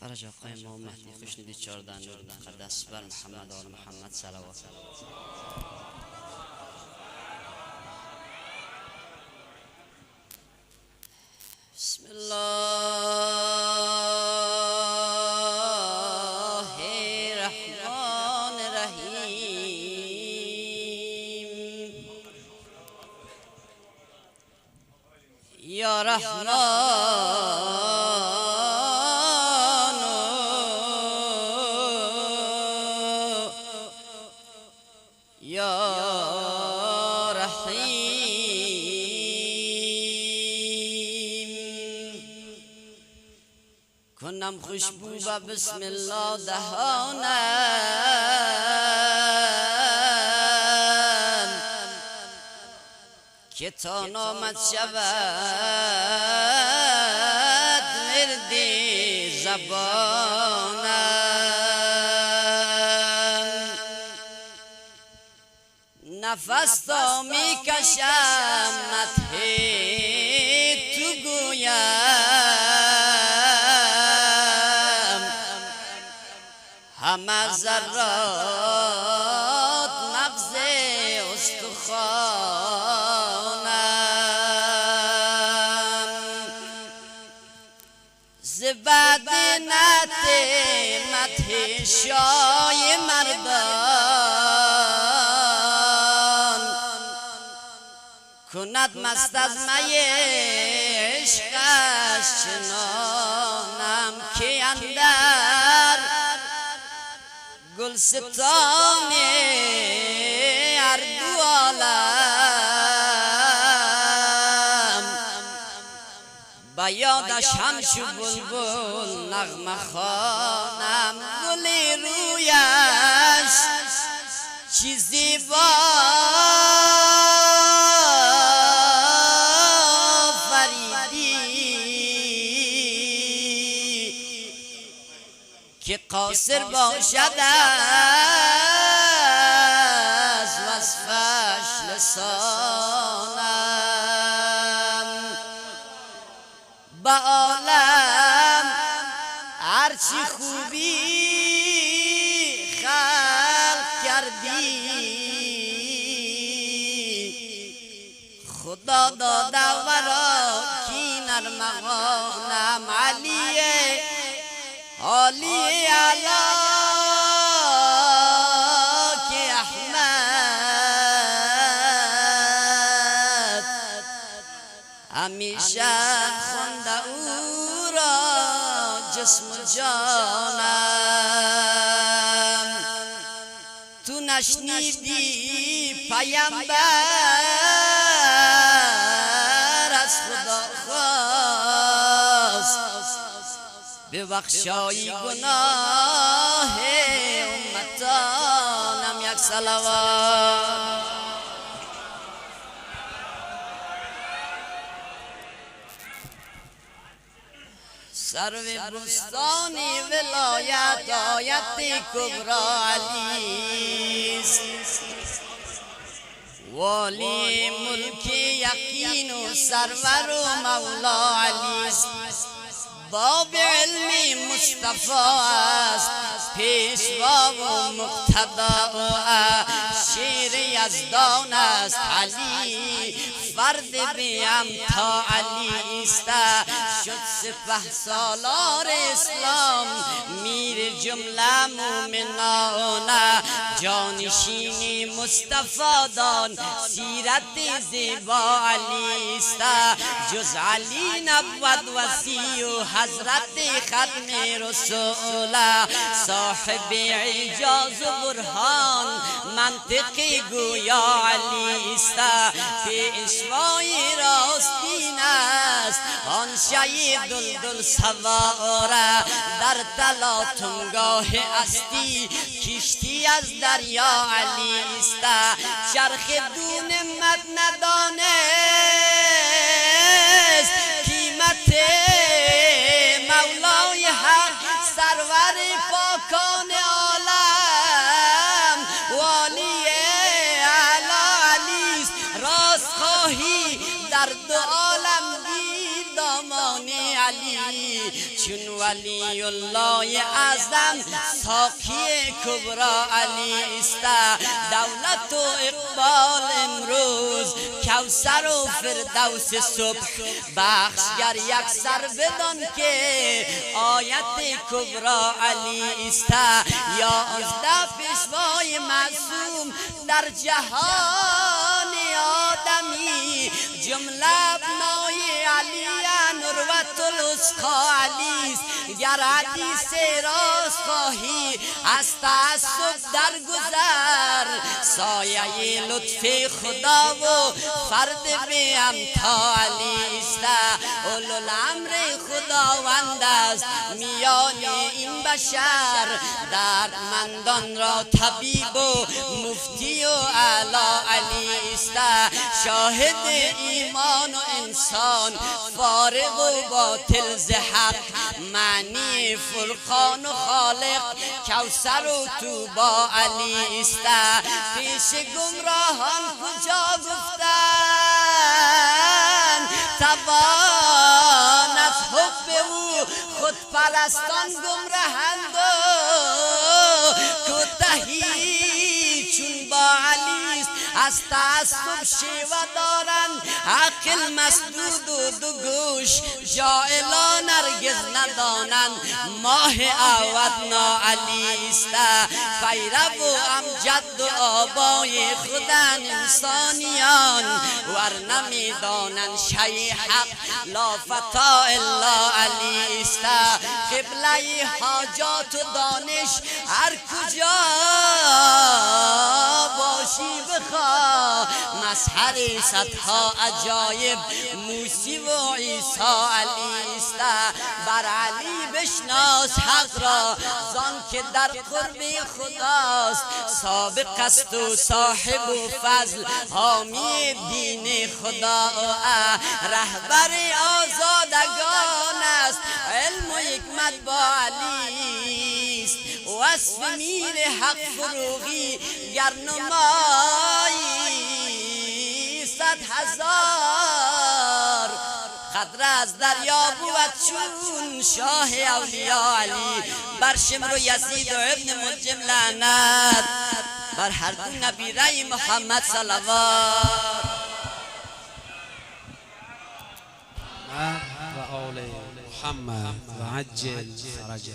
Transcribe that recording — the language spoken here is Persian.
فرج آقای ما مهدی خوشنودی 14 نور مقدس بر محمد آل محمد صلوات. بسم الله الرحمن الرحیم. یا رحمان یا رحیم. کنم خوشبو و بسم الله دهانم که تا نامت شود مرد زبانم. نفس تا می کشم مدح تو گویم، همه ذرات نبض استخوانم. ز بعد نعت مدح شای مردان کند مست از می عشقش چنانم که اندر گلستان هر دو عالم با یادش همچو بلبل نغمه خوانم. گل رویش چیزی با که قاصر باشد از وصفش لسانم. با عالم هرچی خوبی خلق کردی خدا داده ورا کی نرمغانم. علیه عالی علا که احمد همیشه خونده او را جسم و جانم. تو نشنیدی پیامبر از خدا خواست ببخشای گناه امتانم. یک صلوات. سرو بستان ولایت آیت کبری علیست، والی ملک یقین و سرور و مولا علیست. باب علم مصطفی است پیشوا و مقتدا و شیر یزدان است. علی فرد بیم تا علی است. شد سپه سالار اسلام میر جمله مومنان. جانشین مصطفی دان سیرت زیبا علی است. جز علی نبود وصی و حضرت ختم رسول. صاحب اعجاز و برهان منطقی گویا علی است. پیشوای راستین است آن شهید دلدل سواره. در تلاطمگاه استی کشتی از دریا علی است. چرخ دون مد ندانست قیمت مولای حق سرور پاکان عالم. والی اعلی علی است راست خواهی در دو عالم دید دامان علی علی چون ولی الله اعظم ساقی کبرا علی است. دولت و اقبال امروز کوثر و فردوس صبح بخشگر یک سر بدان که آیت کبرا علی است. یازده پیشوای معصوم در جهان آدمی جمله ابنای علی نروت الوسقا علی است. گر حدیث راست خواهی از تعصب در گذر سایه لطف خدا و فرد به امتا علی است. اولوالامر خداوند است میان این بشر دردمندان را طبیب و مفتی و اعلی علی است. شاهد ایمان و انسان فارغ و باطل ز حق معنی فرقان و خالق کوثر و طوبا علی است. پیش گمراهان کجا گفتن تواند حب او خودپرستان گمراهند و کوتهی چون با علی است. از تعصب شیوه دارند عقل مسدود و دو گوش جائلان هرگز ندانند ماه عودنا علی است. پیرو و امجد و آبای خودند انسانیان ور نمیدانند شیء حق لا فتا الا علی است. قبله حاجات و دانش هر کجا باشی بخواه مظهر صدها عجایب موسی و عیسی علی است. بر علی بشناس حق را زان که در قرب خداست سابق است و صاحب و فضل حامی دین خدا رهبر آزادگان است علم و حکمت با علی است. وصف میر حق فروغی گر نمایی 100,000 قدر از دریا بود چون شاه اولیاء علی. بر شمر و یزید و ابن ملجم لعنت بر هر دو نبیره محمد صلوات و آل محمد و عجل فرجه.